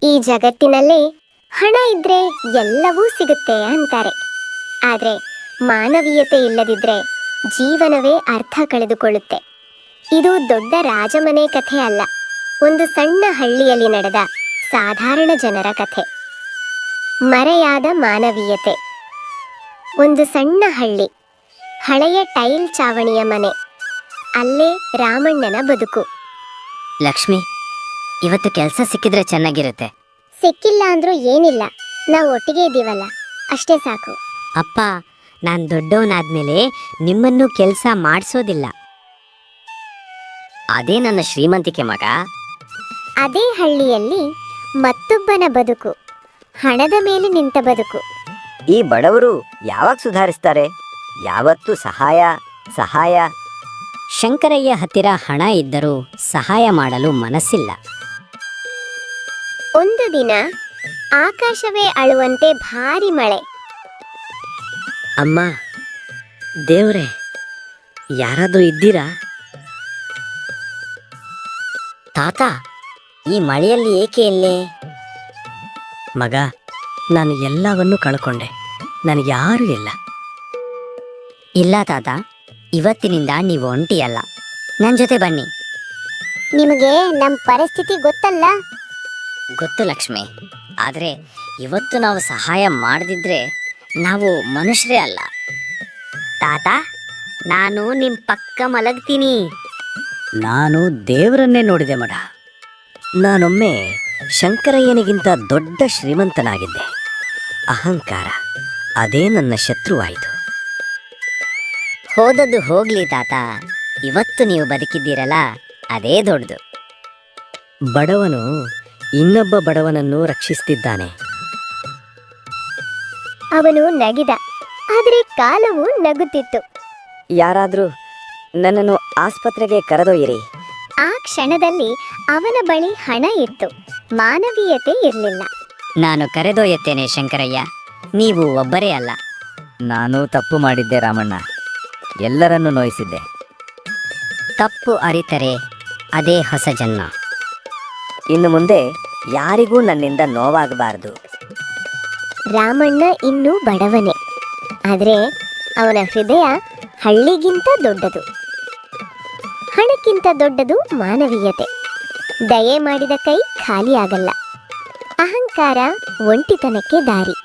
ಈ ಜಗತ್ತಿನಲ್ಲಿ ಹಣ ಇದ್ರೆ ಎಲ್ಲವೂ ಸಿಗುತ್ತೆ ಅಂತಾರೆ. ಆದರೆ ಮಾನವೀಯತೆ ಇಲ್ಲದಿದ್ರೆ ಜೀವನವೇ ಅರ್ಥ ಕಳೆದುಕೊಳ್ಳುತ್ತೆ. ಇದು ದೊಡ್ಡ ರಾಜಮನೆ ಕಥೆ ಅಲ್ಲ, ಒಂದು ಸಣ್ಣ ಹಳ್ಳಿಯಲ್ಲಿ ನಡೆದ ಸಾಧಾರಣ ಜನರ ಕಥೆ. ಮರೆಯಾದ ಮಾನವೀಯತೆ. ಒಂದು ಸಣ್ಣ ಹಳ್ಳಿ, ಹಳೆಯ ಟೈಲ್ ಚಾವಣಿಯ ಮನೆ, ಅಲ್ಲೇ ರಾಮಣ್ಣನ ಬದುಕು. ಲಕ್ಷ್ಮಿ, ಇವತ್ತು ಕೆಲಸ ಸಿಕ್ಕಿದ್ರೆ ಚೆನ್ನಾಗಿರುತ್ತೆ. ಸಿಕ್ಕಿಲ್ಲ ಅಂದ್ರೂ ಏನಿಲ್ಲ, ನಾವು ಒಟ್ಟಿಗೆ ಇದ್ದೀವಲ್ಲ, ಅಷ್ಟೇ ಸಾಕು. ಅಪ್ಪ, ನಾನು ದೊಡ್ಡವನಾದ್ಮೇಲೆ ನಿಮ್ಮನ್ನು ಕೆಲಸ ಮಾಡಿಸೋದಿಲ್ಲ. ಅದೇ ನನ್ನ ಶ್ರೀಮಂತಿಕೆ ಮಗ. ಅದೇ ಹಳ್ಳಿಯಲ್ಲಿ ಮತ್ತೊಬ್ಬನ ಬದುಕು, ಹಣದ ಮೇಲೆ ನಿಂತ ಬದುಕು. ಈ ಬಡವರು ಯಾವಾಗ ಸುಧಾರಿಸ್ತಾರೆ? ಯಾವತ್ತೂ ಸಹಾಯ ಸಹಾಯ. ಶಂಕರಯ್ಯ ಹತ್ತಿರ ಹಣ ಇದ್ದರೂ ಸಹಾಯ ಮಾಡಲು ಮನಸ್ಸಿಲ್ಲ. ಒಂದು ದಿನ ಆಕಾಶವೇ ಅಳುವಂತೆ ಭಾರಿ ಮಳೆ. ಅಮ್ಮ, ದೇವ್ರೆ, ಯಾರಾದರೂ ಇದ್ದೀರಾ? ತಾತ, ಈ ಮಳೆಯಲ್ಲಿ ಏಕೆ ಇಲ್ಲೇ? ಮಗ, ನಾನು ಎಲ್ಲವನ್ನೂ ಕಳ್ಕೊಂಡೆ, ನನಗೆ ಯಾರೂ ಇಲ್ಲ. ಇಲ್ಲ ತಾತ, ಇವತ್ತಿನಿಂದ ನೀವು ಒಂಟಿಯಲ್ಲ, ನನ್ನ ಜೊತೆ ಬನ್ನಿ. ನಿಮಗೆ ನಮ್ಮ ಪರಿಸ್ಥಿತಿ ಗೊತ್ತಲ್ಲ. ಗೊತ್ತು ಲಕ್ಷ್ಮಿ, ಆದರೆ ಇವತ್ತು ನಾವು ಸಹಾಯ ಮಾಡದಿದ್ರೆ ನಾವು ಮನುಷ್ಯರೇ ಅಲ್ಲ. ತಾತ, ನಾನು ನಿಮ್ಮ ಪಕ್ಕ ಮಲಗ್ತೀನಿ. ನಾನು ದೇವರನ್ನೇ ನೋಡಿದೆ ಮಡ. ನಾನೊಮ್ಮೆ ಶಂಕರಯ್ಯನಿಗಿಂತ ದೊಡ್ಡ ಶ್ರೀಮಂತನಾಗಿದ್ದೆ. ಅಹಂಕಾರ, ಅದೇ ನನ್ನ ಶತ್ರುವಾಯಿತು. ಹೋದದ್ದು ಹೋಗ್ಲಿ ತಾತ, ಇವತ್ತು ನೀವು ಬದುಕಿದ್ದೀರಲ್ಲ, ಅದೇ ದೊಡ್ಡದು. ಬಡವನು ಇನ್ನೊಬ್ಬ ಬಡವನನ್ನು ರಕ್ಷಿಸ್ತಿದ್ದಾನೆ. ಅವನು ನಗಿದ, ಆದರೆ ಕಾಲವು ನಗುತ್ತಿತ್ತು. ಯಾರಾದರೂ ನನ್ನನ್ನು ಆಸ್ಪತ್ರೆಗೆ ಕರೆದೊಯ್ಯಿರಿ. ಆ ಕ್ಷಣದಲ್ಲಿ ಅವನ ಬಳಿ ಹಣ ಇತ್ತು, ಮಾನವೀಯತೆ ಇರಲಿಲ್ಲ. ನಾನು ಕರೆದೊಯ್ಯುತ್ತೇನೆ ಶಂಕರಯ್ಯ, ನೀವು ಒಬ್ಬರೇ ಅಲ್ಲ. ನಾನು ತಪ್ಪು ಮಾಡಿದ್ದೆ ರಾಮಣ್ಣ, ಎಲ್ಲರನ್ನೂ ನೋಯಿಸಿದ್ದೆ. ತಪ್ಪು ಅರಿತರೆ ಅದೇ ಹೊಸ ಜನ್ಮ. ಇನ್ನು ಮುಂದೆ ಯಾರಿಗೂ ನನ್ನಿಂದ ನೋವಾಗಬಾರದು. ರಾಮಣ್ಣ ಇನ್ನೂ ಬಡವನೇ, ಆದರೆ ಅವನ ಹೃದಯ ಹಳ್ಳಿಗಿಂತ ದೊಡ್ಡದು. ಹಣಕ್ಕಿಂತ ದೊಡ್ಡದು ಮಾನವೀಯತೆ. ದಯೆ ಮಾಡಿದ ಕೈ ಖಾಲಿಯಾಗಲ್ಲ. ಅಹಂಕಾರ ಒಂಟಿತನಕ್ಕೆ ದಾರಿ.